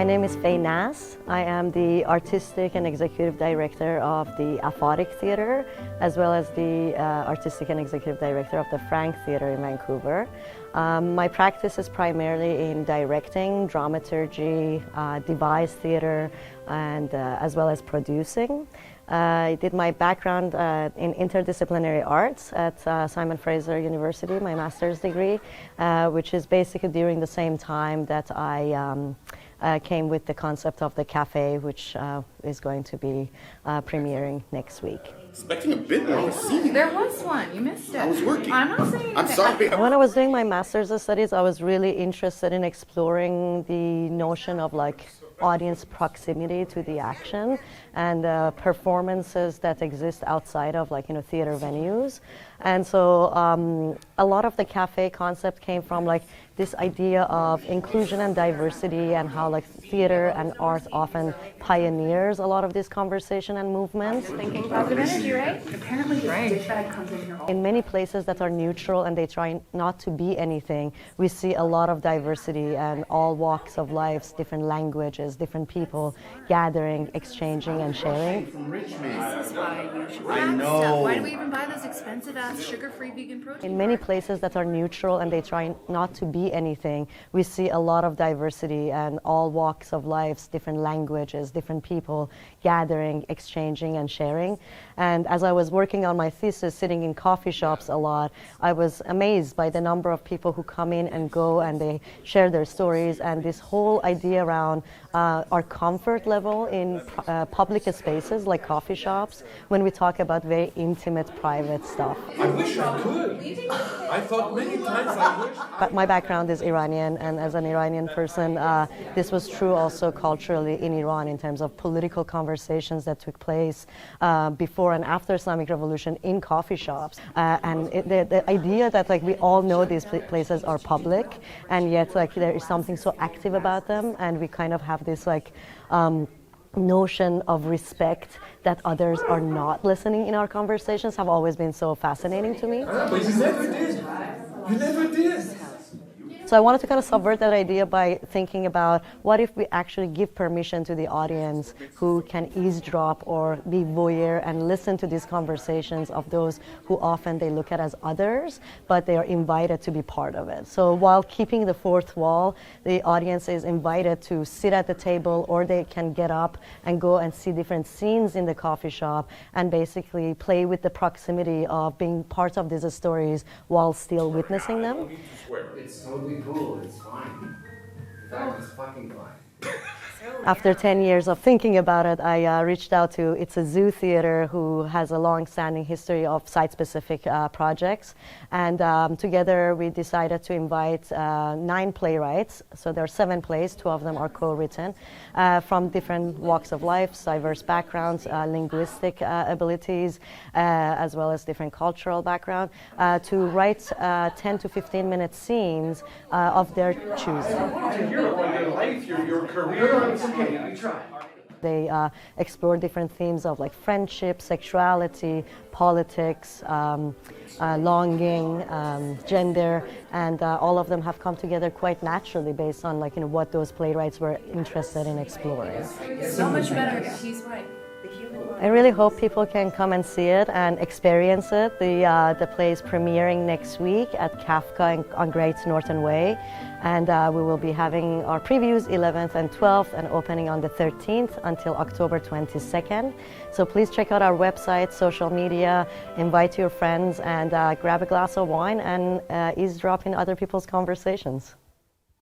My name is Nass. I am the artistic and executive director of the Aphotic Theatre, as well as the artistic and executive director of the Frank Theatre in Vancouver. My practice is primarily in directing, dramaturgy, devised theatre, and as well as producing. I did my background in interdisciplinary arts at Simon Fraser University, my master's degree, which is basically during the same time that I came with the concept of the Café, which is going to be premiering next week. Expecting a bit more of a scene. There was one. You missed it. I was working. I'm not saying I'm sorry. When I was doing my master's studies, I was really interested in exploring the notion of like audience proximity to the action and performances that exist outside of theater venues. And so a lot of the Café concept came from like this idea of inclusion and diversity, and how like theater and art often pioneers a lot of this conversation and movement. Thinking positive energy, right? Apparently this dish bag comes in here. In many places that are neutral and they try not to be anything, we see a lot of diversity and all walks of life, different languages, different people gathering, exchanging and sharing. This is why you should buy I this know. stuff. Why do we even buy those expensive ass sugar-free vegan protein? In many places that are neutral and they try not to be anything, we see a lot of diversity and all walks of life, different languages, different people gathering, exchanging and sharing. And as I was working on my thesis, sitting in coffee shops a lot, I was amazed by the number of people who come in and go and they share their stories, and this whole idea around our comfort level in public spaces like coffee shops when we talk about very intimate, private stuff. I wish I could. I thought many times I wish. But my background is Iranian, and as an Iranian person, this was true also culturally in Iran in terms of political conversations that took place before and after Islamic Revolution in coffee shops. And the idea that like we all know these places are public, and yet like there is something so active about them, and we kind of have this like notion of respect that others are not listening in our conversations have always been so fascinating to me. But you never did. You never did. So I wanted to kind of subvert that idea by thinking about what if we actually give permission to the audience who can eavesdrop or be voyeur and listen to these conversations of those who often they look at as others, but they are invited to be part of it. So while keeping the fourth wall, the audience is invited to sit at the table, or they can get up and go and see different scenes in the coffee shop and basically play with the proximity of being part of these stories while still witnessing them. It's totally cool, it's fine. In fact, it's fucking fine. After 10 years of thinking about it, I reached out to It's a Zoo Theatre, who has a long-standing history of site-specific projects. And together we decided to invite 9 playwrights. So there are 7 plays, 2 of them are co-written, from different walks of life, diverse backgrounds, linguistic abilities, as well as different cultural background, to write 10 to 15-minute scenes of their choosing. Your life, your career. Okay, we try. They explore different themes of like friendship, sexuality, politics, longing, gender, and all of them have come together quite naturally based on what those playwrights were interested in exploring. So much better if he's white. I really hope people can come and see it and experience it. The play is premiering next week at Kafka on Great Northern Way, and we will be having our previews 11th and 12th and opening on the 13th until October 22nd. So please check out our website, social media, invite your friends, and grab a glass of wine and eavesdrop in other people's conversations.